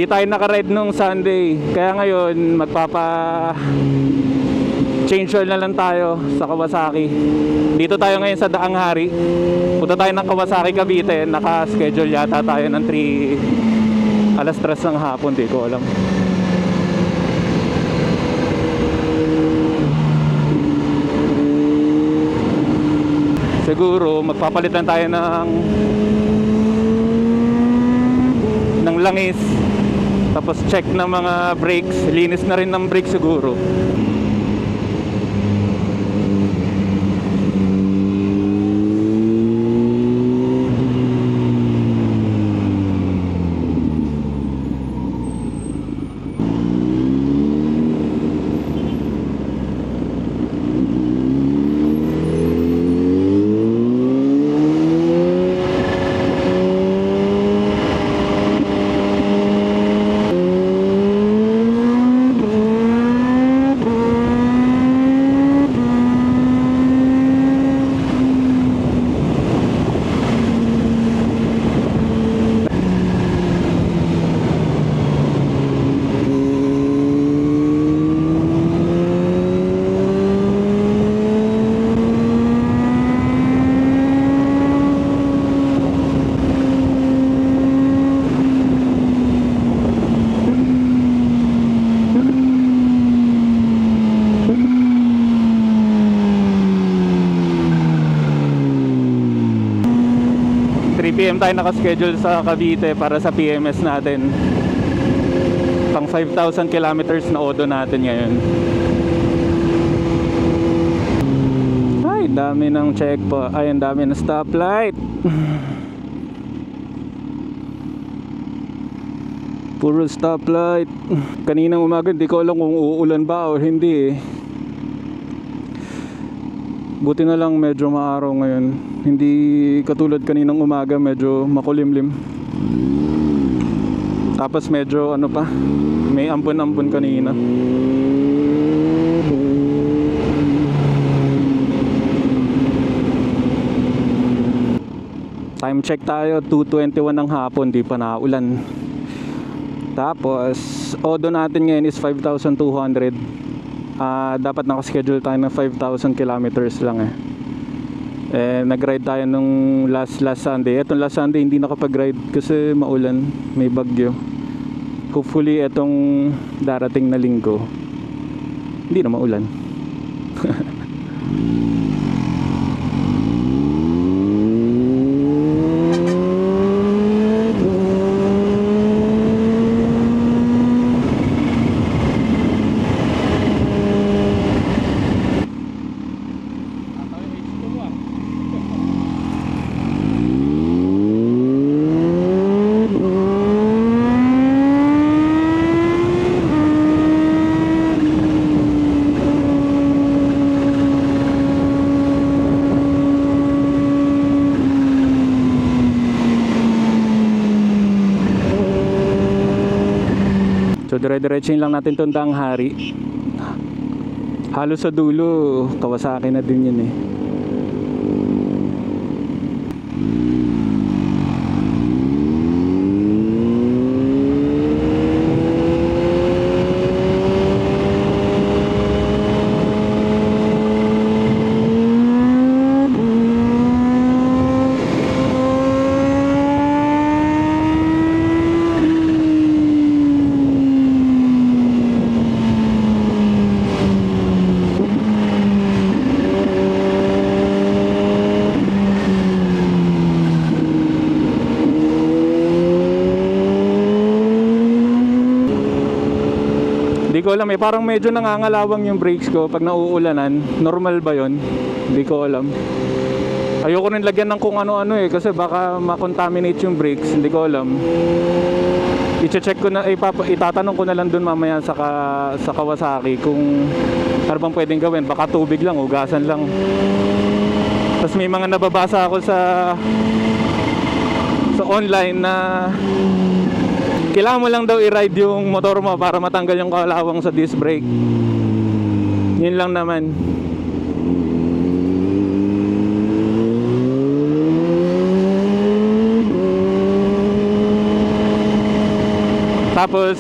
tayo nakaride nung Sunday. Kaya ngayon change oil na lang tayo sa Kawasaki. Dito tayo ngayon sa Daang Hari. Punta tayo ng Kawasaki Cavite. Naka-schedule yata tayo ng 3 ng hapon, di ko alam. Siguro magpapalitan tayo ng langis. Tapos check ng mga brakes. Linis na rin ng brakes siguro. PM tayo nakaschedule sa Cavite para sa PMS natin. Pang 5,000 kilometers na odo natin ngayon. Ay, dami ng checkpoint. Ay, ang dami ng stoplight. Puro stoplight. Kaninang umaga hindi ko alam kung uulan ba o hindi eh. Buti na lang medyo maaraw ngayon. Hindi katulad kaninang umaga, medyo makulimlim. Tapos medyo ano pa, may ampon-ampon kanina. Time check tayo, 2:21 ng hapon, di pa naulan. Tapos odo natin ngayon is 5,200. Dapat nakaschedule tayo ng 5,000 kilometers lang eh. Nag-ride tayo nung last Sunday. Etong last Sunday hindi nakapag-ride kasi maulan, may bagyo. Hopefully etong darating na linggo hindi na maulan. So dire-diretsin lang natin itong Daang Hari. Halos sa dulo Kawasaki na din yun eh. Hindi ko alam eh, parang medyo nangangalawang yung brakes ko pag nauulanan. Normal ba yon? Hindi ko alam. Ayoko rin lagyan ng kung ano-ano eh, kasi baka makontaminate yung brakes. Hindi ko alam. I-check ko na, itatanong ko na lang dun mamaya sa Kawasaki kung ano bang pwedeng gawin. Baka tubig lang, hugasan lang. Tapos may mga nababasa ako sa online na kailangan mo lang daw i-ride yung motor mo para matanggal yung kalawang sa disc brake. Yun lang naman. Tapos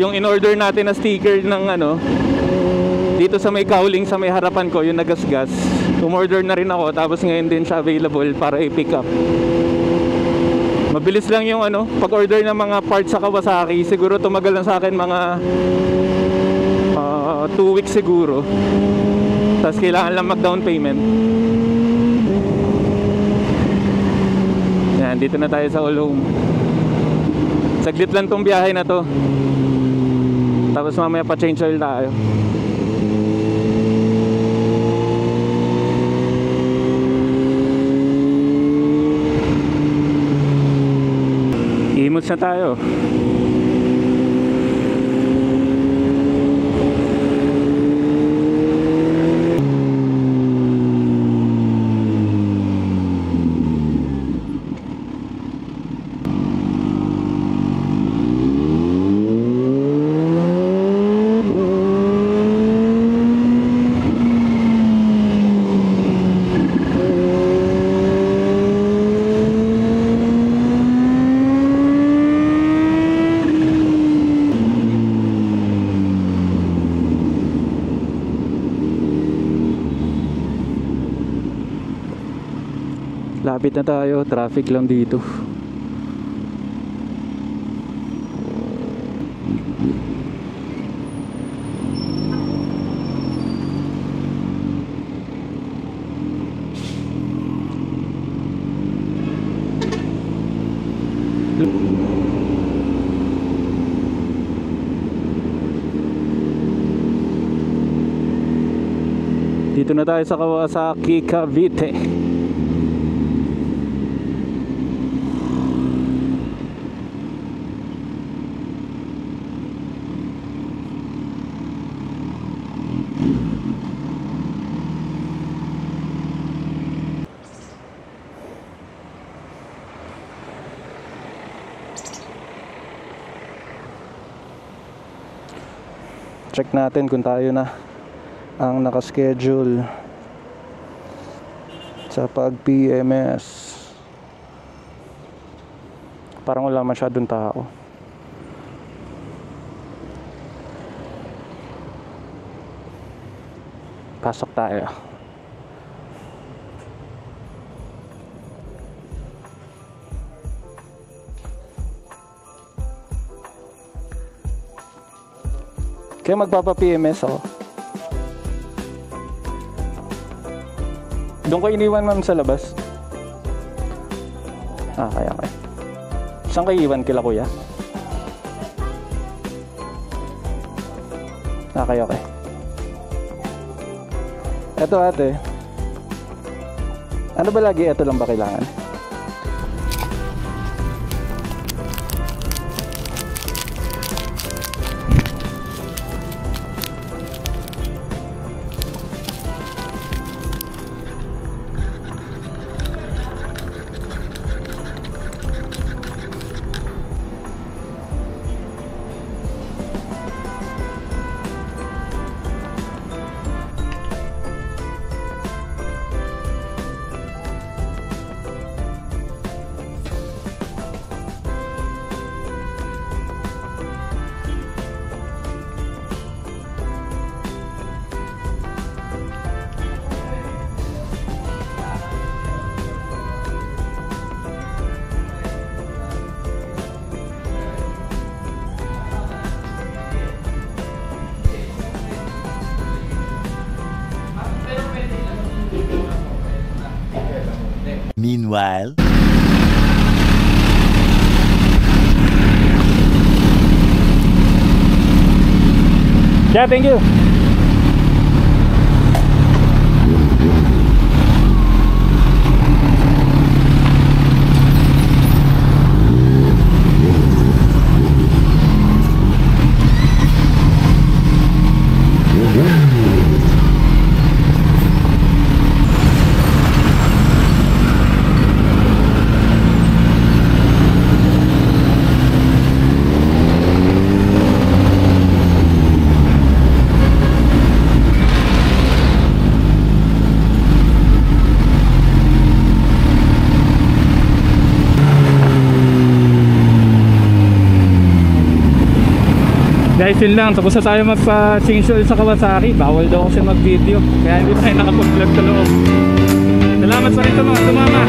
yung in-order natin na sticker ng ano, dito sa may cowling sa may harapan ko, yung nagasgas, umorder na rin ako. Tapos ngayon din siya available para i-pick up. Mabilis lang yung ano, pag-order ng mga parts sa Kawasaki. Siguro tumagal lang sa akin mga 2 weeks siguro. Tapos kailangan lang mag-down payment. Yan, dito na tayo sa Ulhome. Saglit lang tong biyahe na to. Tapos mamaya pa change oil tayo. Imos na tayo. Lapit na tayo, traffic lang dito. Dito na tayo sa Kawasaki, Cavite. Check natin kung tayo na ang nakaschedule sa pag PMS. Parang wala masyadong tao. Pasok tayo. Kaya magpapa-PMS ako. Doon ko iniwan ma'am sa labas. Kaya. Saan kayo iwan? Kila kuya? Okay. Eto ate. Ano ba lagi? Ito lang ba kailangan? Meanwhile, yeah, thank you. Guys, yun lang. Tapos na tayo magpa-change oil sa Kawasaki. Bawal daw kasi mag-video. Kaya hindi tayo nakapag-vlog sa loob. Salamat sa rin sa mga sumama.